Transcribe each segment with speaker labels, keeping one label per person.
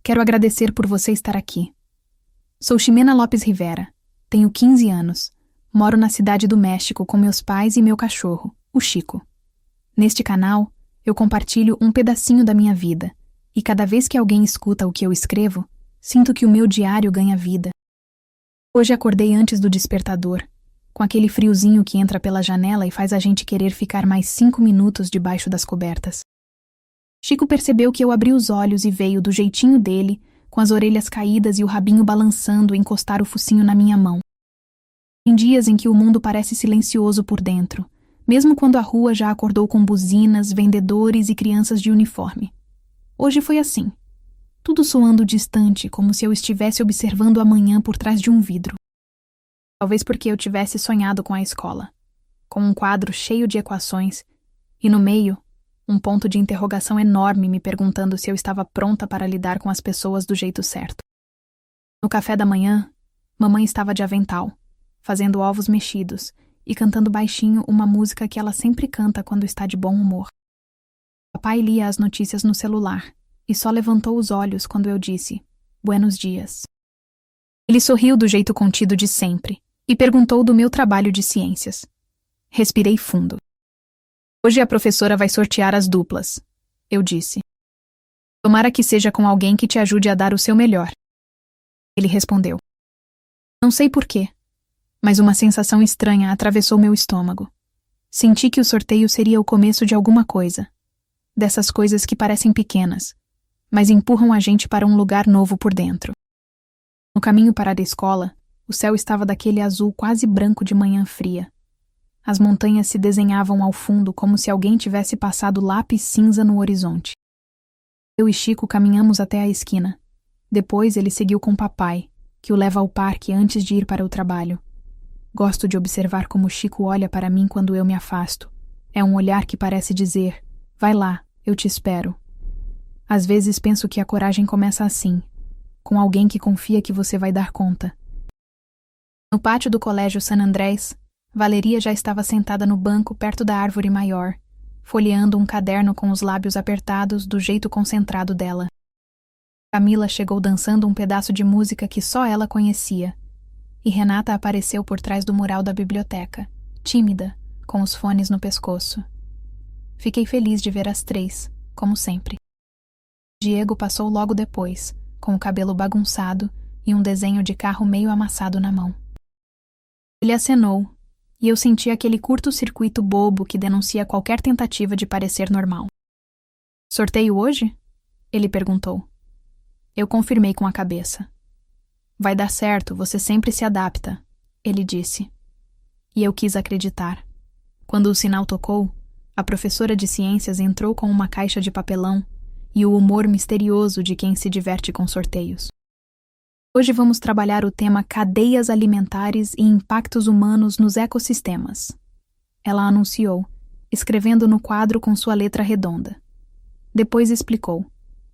Speaker 1: Quero agradecer por você estar aqui. Sou Ximena Lopes Rivera, tenho 15 anos, moro na cidade do México com meus pais e meu cachorro, o Chico. Neste canal, eu compartilho um pedacinho da minha vida, e cada vez que alguém escuta o que eu escrevo, sinto que o meu diário ganha vida. Hoje acordei antes do despertador, com aquele friozinho que entra pela janela e faz a gente querer ficar mais 5 minutos debaixo das cobertas. Chico percebeu que eu abri os olhos e veio do jeitinho dele, com as orelhas caídas e o rabinho balançando, encostar o focinho na minha mão. Em dias em que o mundo parece silencioso por dentro, mesmo quando a rua já acordou com buzinas, vendedores e crianças de uniforme. Hoje foi assim, tudo soando distante, como se eu estivesse observando a manhã por trás de um vidro. Talvez porque eu tivesse sonhado com a escola, com um quadro cheio de equações, e no meio, um ponto de interrogação enorme me perguntando se eu estava pronta para lidar com as pessoas do jeito certo. No café da manhã, mamãe estava de avental, fazendo ovos mexidos e cantando baixinho uma música que ela sempre canta quando está de bom humor. Papai lia as notícias no celular e só levantou os olhos quando eu disse, "Buenos dias." Ele sorriu do jeito contido de sempre e perguntou do meu trabalho de ciências. Respirei fundo. "Hoje a professora vai sortear as duplas", eu disse. "Tomara que seja com alguém que te ajude a dar o seu melhor." Ele respondeu. Não sei porquê, mas uma sensação estranha atravessou meu estômago. Senti que o sorteio seria o começo de alguma coisa. Dessas coisas que parecem pequenas, mas empurram a gente para um lugar novo por dentro. No caminho para a escola, o céu estava daquele azul quase branco de manhã fria. As montanhas se desenhavam ao fundo como se alguém tivesse passado lápis cinza no horizonte. Eu e Chico caminhamos até a esquina. Depois ele seguiu com papai, que o leva ao parque antes de ir para o trabalho. Gosto de observar como Chico olha para mim quando eu me afasto. É um olhar que parece dizer, "Vai lá, eu te espero." Às vezes penso que a coragem começa assim, com alguém que confia que você vai dar conta. No pátio do colégio San Andrés, Valeria já estava sentada no banco perto da árvore maior, folheando um caderno com os lábios apertados do jeito concentrado dela. Camila chegou dançando um pedaço de música que só ela conhecia, e Renata apareceu por trás do mural da biblioteca, tímida, com os fones no pescoço. Fiquei feliz de ver as três, como sempre. Diego passou logo depois, com o cabelo bagunçado e um desenho de carro meio amassado na mão. Ele acenou, e eu senti aquele curto-circuito bobo que denuncia qualquer tentativa de parecer normal. "Sorteio hoje?" ele perguntou. Eu confirmei com a cabeça. "Vai dar certo, você sempre se adapta", ele disse. E eu quis acreditar. Quando o sinal tocou, a professora de ciências entrou com uma caixa de papelão e o humor misterioso de quem se diverte com sorteios. Hoje vamos trabalhar o tema cadeias alimentares e impactos humanos nos ecossistemas. Ela anunciou, escrevendo no quadro com sua letra redonda. Depois explicou.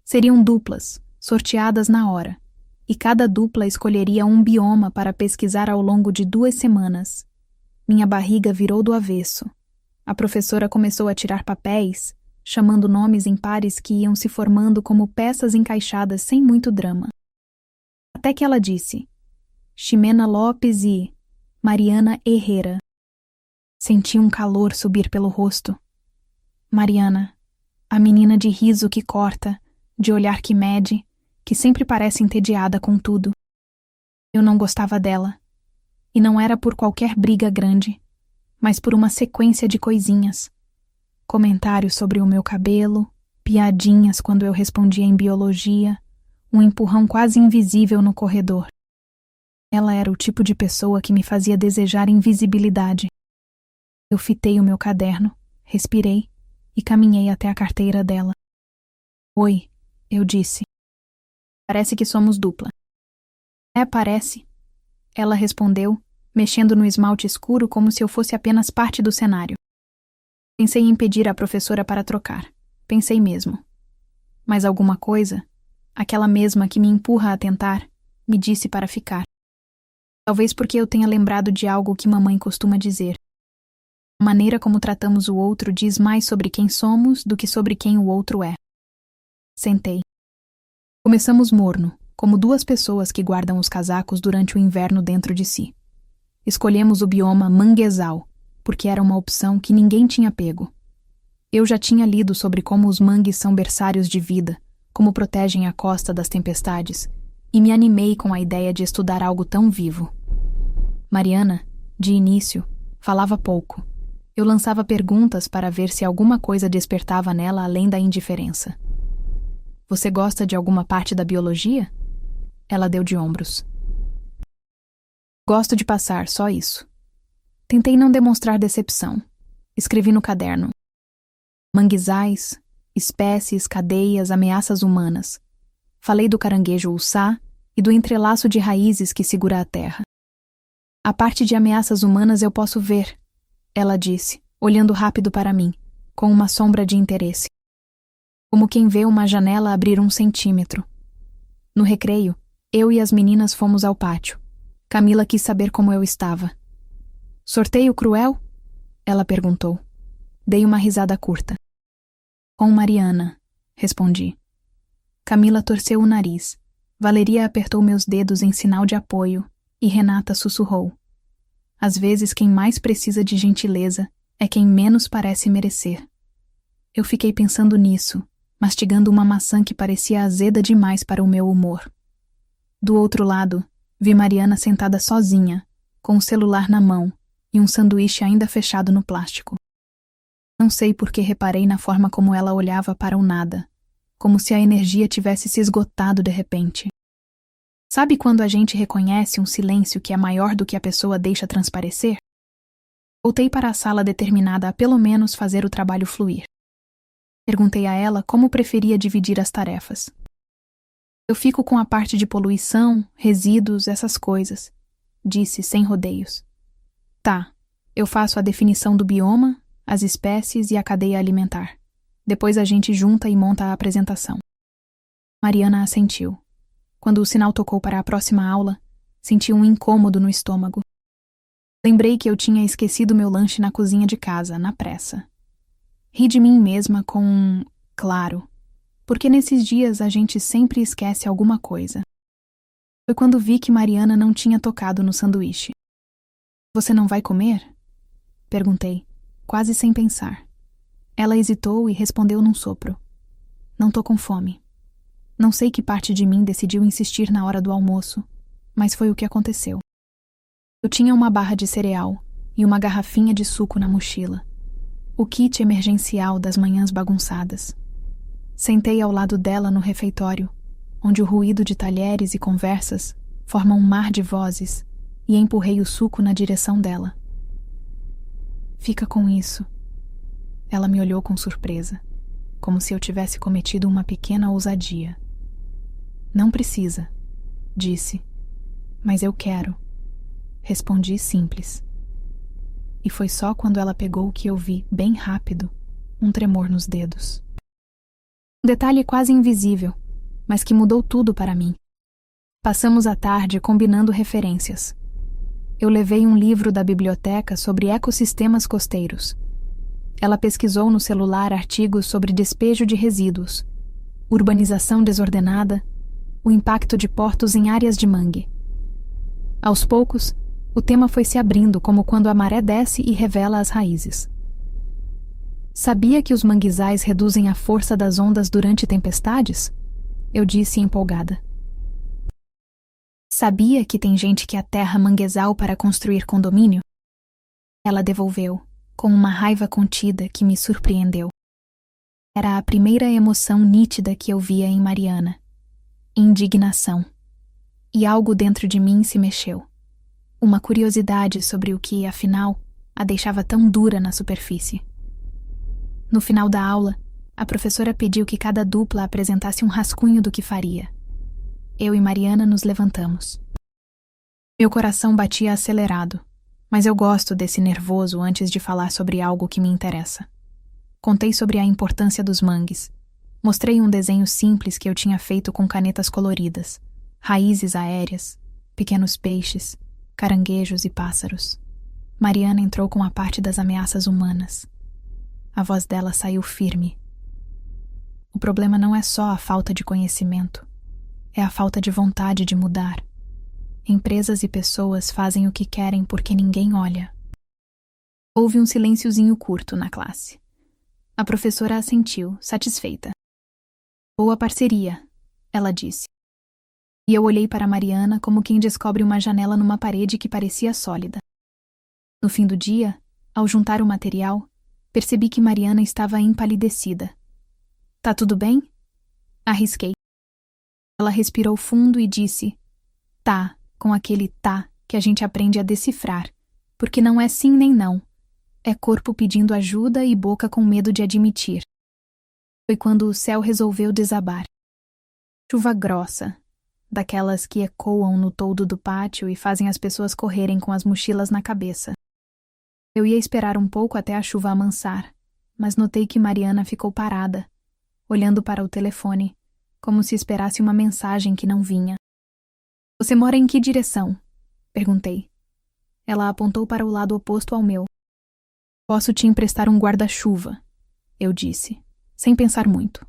Speaker 1: Seriam duplas, sorteadas na hora, e cada dupla escolheria um bioma para pesquisar ao longo de 2 semanas. Minha barriga virou do avesso. A professora começou a tirar papéis, chamando nomes impares que iam se formando como peças encaixadas sem muito drama. Até que ela disse, Ximena Lopes e Mariana Herrera. Senti um calor subir pelo rosto. Mariana, a menina de riso que corta, de olhar que mede, que sempre parece entediada com tudo. Eu não gostava dela. E não era por qualquer briga grande, mas por uma sequência de coisinhas. Comentários sobre o meu cabelo, piadinhas quando eu respondia em biologia, um empurrão quase invisível no corredor. Ela era o tipo de pessoa que me fazia desejar invisibilidade. Eu fitei o meu caderno, respirei e caminhei até a carteira dela. "Oi", eu disse. "Parece que somos dupla." "É, parece." Ela respondeu, mexendo no esmalte escuro como se eu fosse apenas parte do cenário. Pensei em pedir à professora para trocar. Pensei mesmo. Mas alguma coisa, aquela mesma que me empurra a tentar, me disse para ficar. Talvez porque eu tenha lembrado de algo que mamãe costuma dizer. A maneira como tratamos o outro diz mais sobre quem somos do que sobre quem o outro é. Sentei. Começamos morno, como duas pessoas que guardam os casacos durante o inverno dentro de si. Escolhemos o bioma manguezal, porque era uma opção que ninguém tinha pego. Eu já tinha lido sobre como os mangues são berçários de vida, como protegem a costa das tempestades, e me animei com a ideia de estudar algo tão vivo. Mariana, de início, falava pouco. Eu lançava perguntas para ver se alguma coisa despertava nela além da indiferença. Você gosta de alguma parte da biologia? Ela deu de ombros. Gosto de passar, só isso. Tentei não demonstrar decepção. Escrevi no caderno. Manguezais, espécies, cadeias, ameaças humanas. Falei do caranguejo uçá e do entrelaço de raízes que segura a terra. A parte de ameaças humanas eu posso ver, ela disse, olhando rápido para mim, com uma sombra de interesse. Como quem vê uma janela abrir 1 centímetro. No recreio, eu e as meninas fomos ao pátio. Camila quis saber como eu estava. Sorteio cruel? Ela perguntou. Dei uma risada curta. Com Mariana, respondi. Camila torceu o nariz. Valeria apertou meus dedos em sinal de apoio e Renata sussurrou. Às vezes quem mais precisa de gentileza é quem menos parece merecer. Eu fiquei pensando nisso, mastigando uma maçã que parecia azeda demais para o meu humor. Do outro lado, vi Mariana sentada sozinha, com o celular na mão e um sanduíche ainda fechado no plástico. Não sei por que reparei na forma como ela olhava para o nada, como se a energia tivesse se esgotado de repente. Sabe quando a gente reconhece um silêncio que é maior do que a pessoa deixa transparecer? Voltei para a sala determinada a pelo menos fazer o trabalho fluir. Perguntei a ela como preferia dividir as tarefas. Eu fico com a parte de poluição, resíduos, essas coisas, disse sem rodeios. Tá, eu faço a definição do bioma, as espécies e a cadeia alimentar. Depois a gente junta e monta a apresentação. Mariana assentiu. Quando o sinal tocou para a próxima aula, senti um incômodo no estômago. Lembrei que eu tinha esquecido meu lanche na cozinha de casa, na pressa. Ri de mim mesma com um claro, porque nesses dias a gente sempre esquece alguma coisa. Foi quando vi que Mariana não tinha tocado no sanduíche. Você não vai comer? Perguntei, quase sem pensar. Ela hesitou e respondeu num sopro. Não tô com fome. Não sei que parte de mim decidiu insistir na hora do almoço, mas foi o que aconteceu. Eu tinha uma barra de cereal e uma garrafinha de suco na mochila. O kit emergencial das manhãs bagunçadas. Sentei ao lado dela no refeitório, onde o ruído de talheres e conversas forma um mar de vozes, e empurrei o suco na direção dela. Fica com isso. Ela me olhou com surpresa, como se eu tivesse cometido uma pequena ousadia. Não precisa, disse. Mas eu quero. Respondi simples. E foi só quando ela pegou que eu vi, bem rápido, um tremor nos dedos. Um detalhe quase invisível, mas que mudou tudo para mim. Passamos a tarde combinando referências. Eu levei um livro da biblioteca sobre ecossistemas costeiros. Ela pesquisou no celular artigos sobre despejo de resíduos, urbanização desordenada, o impacto de portos em áreas de mangue. Aos poucos, o tema foi se abrindo como quando a maré desce e revela as raízes. Sabia que os manguezais reduzem a força das ondas durante tempestades? Eu disse empolgada. Sabia que tem gente que aterra manguezal para construir condomínio? Ela devolveu, com uma raiva contida que me surpreendeu. Era a primeira emoção nítida que eu via em Mariana. Indignação. E algo dentro de mim se mexeu. Uma curiosidade sobre o que, afinal, a deixava tão dura na superfície. No final da aula, a professora pediu que cada dupla apresentasse um rascunho do que faria. Eu e Mariana nos levantamos. Meu coração batia acelerado, mas eu gosto desse nervoso antes de falar sobre algo que me interessa. Contei sobre a importância dos mangues. Mostrei um desenho simples que eu tinha feito com canetas coloridas, raízes aéreas, pequenos peixes, caranguejos e pássaros. Mariana entrou com a parte das ameaças humanas. A voz dela saiu firme. O problema não é só a falta de conhecimento, é a falta de vontade de mudar. Empresas e pessoas fazem o que querem porque ninguém olha. Houve um silênciozinho curto na classe. A professora assentiu, satisfeita. Boa parceria, ela disse. E eu olhei para Mariana como quem descobre uma janela numa parede que parecia sólida. No fim do dia, ao juntar o material, percebi que Mariana estava empalidecida. Tá tudo bem? Arrisquei. Ela respirou fundo e disse, tá, com aquele tá que a gente aprende a decifrar, porque não é sim nem não. É corpo pedindo ajuda e boca com medo de admitir. Foi quando o céu resolveu desabar. Chuva grossa, daquelas que ecoam no toldo do pátio e fazem as pessoas correrem com as mochilas na cabeça. Eu ia esperar um pouco até a chuva amansar, mas notei que Mariana ficou parada, olhando para o telefone, como se esperasse uma mensagem que não vinha. Você mora em que direção? Perguntei. Ela apontou para o lado oposto ao meu. Posso te emprestar um guarda-chuva, eu disse, sem pensar muito.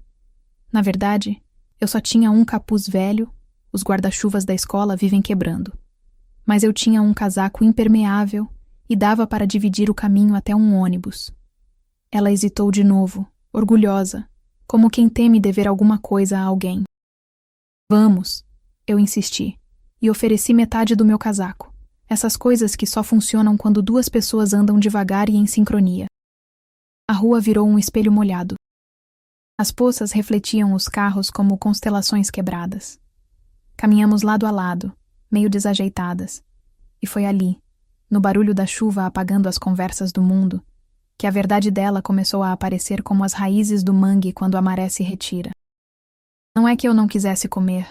Speaker 1: Na verdade, eu só tinha um capuz velho, os guarda-chuvas da escola vivem quebrando. Mas eu tinha um casaco impermeável e dava para dividir o caminho até um ônibus. Ela hesitou de novo, orgulhosa, como quem teme dever alguma coisa a alguém. Vamos, eu insisti, e ofereci metade do meu casaco. Essas coisas que só funcionam quando duas pessoas andam devagar e em sincronia. A rua virou um espelho molhado. As poças refletiam os carros como constelações quebradas. Caminhamos lado a lado, meio desajeitadas, e foi ali, no barulho da chuva apagando as conversas do mundo, que a verdade dela começou a aparecer como as raízes do mangue quando a maré se retira. Não é que eu não quisesse comer,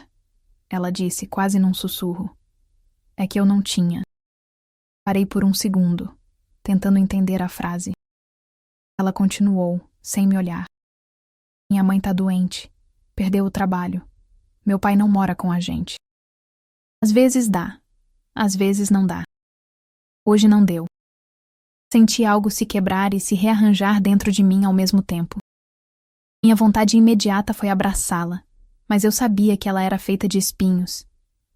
Speaker 1: ela disse quase num sussurro. É que eu não tinha. Parei por um segundo, tentando entender a frase. Ela continuou, sem me olhar. Minha mãe tá doente, perdeu o trabalho. Meu pai não mora com a gente. Às vezes dá, às vezes não dá. Hoje não deu. Senti algo se quebrar e se rearranjar dentro de mim ao mesmo tempo. Minha vontade imediata foi abraçá-la, mas eu sabia que ela era feita de espinhos,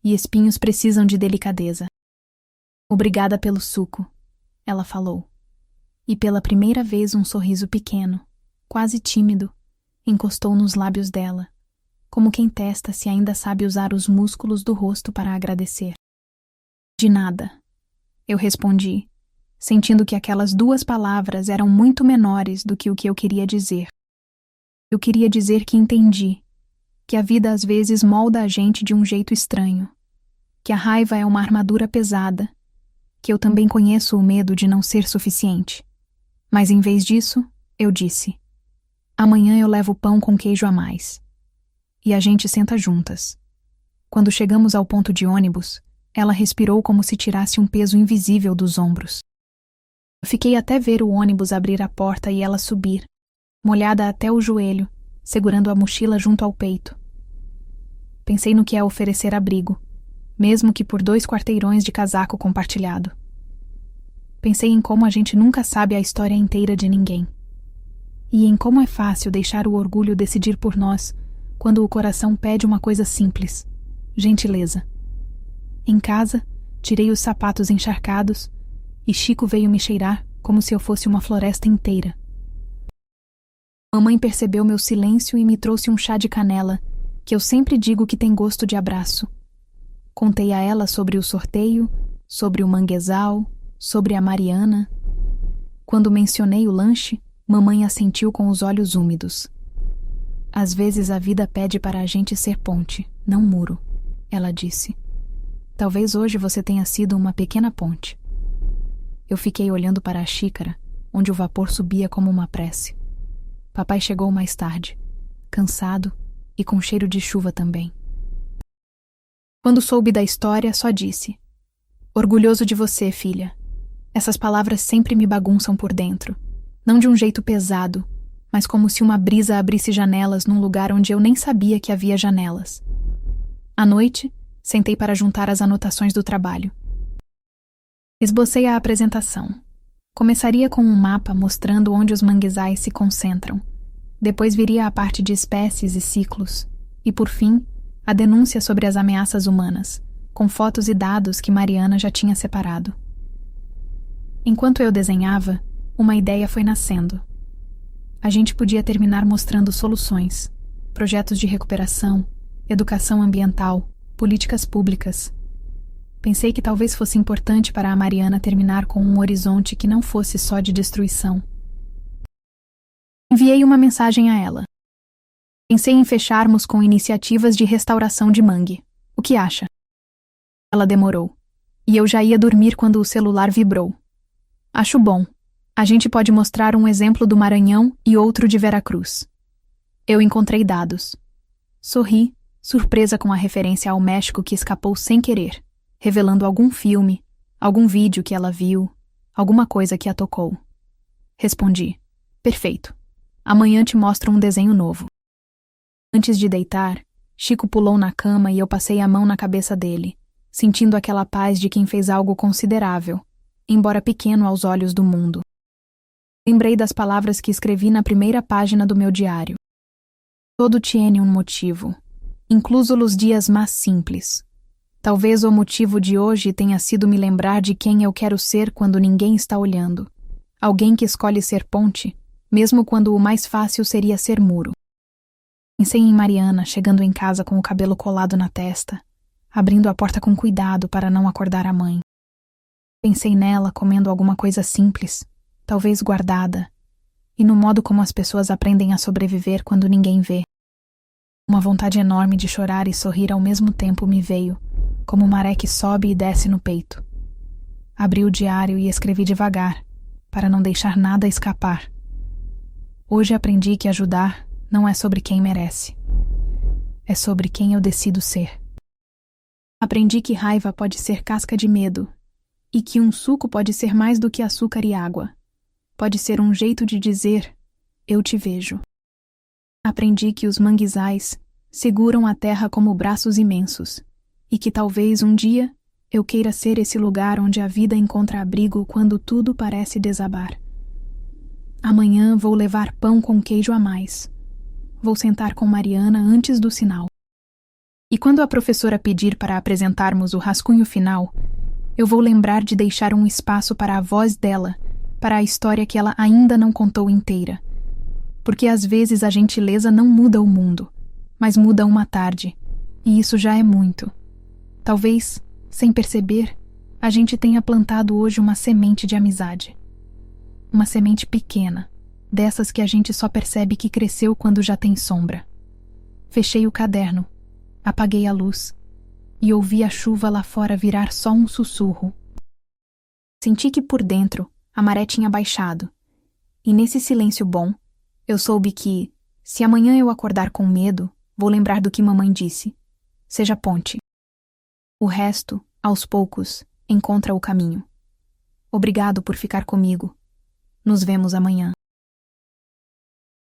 Speaker 1: e espinhos precisam de delicadeza. Obrigada pelo suco, ela falou. E pela primeira vez um sorriso pequeno, quase tímido, encostou nos lábios dela, como quem testa se ainda sabe usar os músculos do rosto para agradecer. De nada, eu respondi, sentindo que aquelas duas palavras eram muito menores do que o que eu queria dizer. Eu queria dizer que entendi, que a vida às vezes molda a gente de um jeito estranho, que a raiva é uma armadura pesada, que eu também conheço o medo de não ser suficiente. Mas em vez disso, eu disse, amanhã eu levo pão com queijo a mais. E a gente senta juntas. Quando chegamos ao ponto de ônibus, ela respirou como se tirasse um peso invisível dos ombros. Eu fiquei até ver o ônibus abrir a porta e ela subir, molhada até o joelho, segurando a mochila junto ao peito. Pensei no que é oferecer abrigo, mesmo que por 2 quarteirões de casaco compartilhado. Pensei em como a gente nunca sabe a história inteira de ninguém. E em como é fácil deixar o orgulho decidir por nós quando o coração pede uma coisa simples, gentileza. Em casa, tirei os sapatos encharcados e Chico veio me cheirar como se eu fosse uma floresta inteira. Mamãe percebeu meu silêncio e me trouxe um chá de canela, que eu sempre digo que tem gosto de abraço. Contei a ela sobre o sorteio, sobre o manguezal, sobre a Mariana. Quando mencionei o lanche, mamãe assentiu com os olhos úmidos. Às vezes a vida pede para a gente ser ponte, não muro, ela disse. Talvez hoje você tenha sido uma pequena ponte. Eu fiquei olhando para a xícara, onde o vapor subia como uma prece. Papai chegou mais tarde, cansado e com cheiro de chuva também. Quando soube da história, só disse: orgulhoso de você, filha. Essas palavras sempre me bagunçam por dentro. Não de um jeito pesado, mas como se uma brisa abrisse janelas num lugar onde eu nem sabia que havia janelas. À noite, sentei para juntar as anotações do trabalho. Esbocei a apresentação. Começaria com um mapa mostrando onde os manguezais se concentram. Depois viria a parte de espécies e ciclos. E, por fim, a denúncia sobre as ameaças humanas, com fotos e dados que Mariana já tinha separado. Enquanto eu desenhava, uma ideia foi nascendo. A gente podia terminar mostrando soluções, projetos de recuperação, educação ambiental, políticas públicas. Pensei que talvez fosse importante para a Mariana terminar com um horizonte que não fosse só de destruição. Enviei uma mensagem a ela. Pensei em fecharmos com iniciativas de restauração de mangue. O que acha? Ela demorou. E eu já ia dormir quando o celular vibrou. Acho bom. A gente pode mostrar um exemplo do Maranhão e outro de Veracruz. Eu encontrei dados. Sorri, surpresa com a referência ao México que escapou sem querer, revelando algum filme, algum vídeo que ela viu, alguma coisa que a tocou. Respondi. Perfeito. Amanhã te mostro um desenho novo. Antes de deitar, Chico pulou na cama e eu passei a mão na cabeça dele, sentindo aquela paz de quem fez algo considerável, embora pequeno aos olhos do mundo. Lembrei das palavras que escrevi na primeira página do meu diário. Todo tiene um motivo, incluso os dias mais simples. Talvez o motivo de hoje tenha sido me lembrar de quem eu quero ser quando ninguém está olhando. Alguém que escolhe ser ponte, mesmo quando o mais fácil seria ser muro. Pensei em Mariana chegando em casa com o cabelo colado na testa, abrindo a porta com cuidado para não acordar a mãe. Pensei nela comendo alguma coisa simples, talvez guardada, e no modo como as pessoas aprendem a sobreviver quando ninguém vê. Uma vontade enorme de chorar e sorrir ao mesmo tempo me veio, como maré que sobe e desce no peito. Abri o diário e escrevi devagar, para não deixar nada escapar. Hoje aprendi que ajudar não é sobre quem merece. É sobre quem eu decido ser. Aprendi que raiva pode ser casca de medo, e que um suco pode ser mais do que açúcar e água. Pode ser um jeito de dizer, eu te vejo. Aprendi que os manguezais seguram a terra como braços imensos, e que talvez um dia eu queira ser esse lugar onde a vida encontra abrigo quando tudo parece desabar. Amanhã vou levar pão com queijo a mais. Vou sentar com Mariana antes do sinal. E quando a professora pedir para apresentarmos o rascunho final, eu vou lembrar de deixar um espaço para a voz dela, para a história que ela ainda não contou inteira. Porque às vezes a gentileza não muda o mundo, mas muda uma tarde, e isso já é muito. Talvez, sem perceber, a gente tenha plantado hoje uma semente de amizade. Uma semente pequena, dessas que a gente só percebe que cresceu quando já tem sombra. Fechei o caderno, apaguei a luz e ouvi a chuva lá fora virar só um sussurro. Senti que por dentro a maré tinha baixado, e nesse silêncio bom, eu soube que, se amanhã eu acordar com medo, vou lembrar do que mamãe disse. Seja ponte. O resto, aos poucos, encontra o caminho. Obrigado por ficar comigo. Nos vemos amanhã.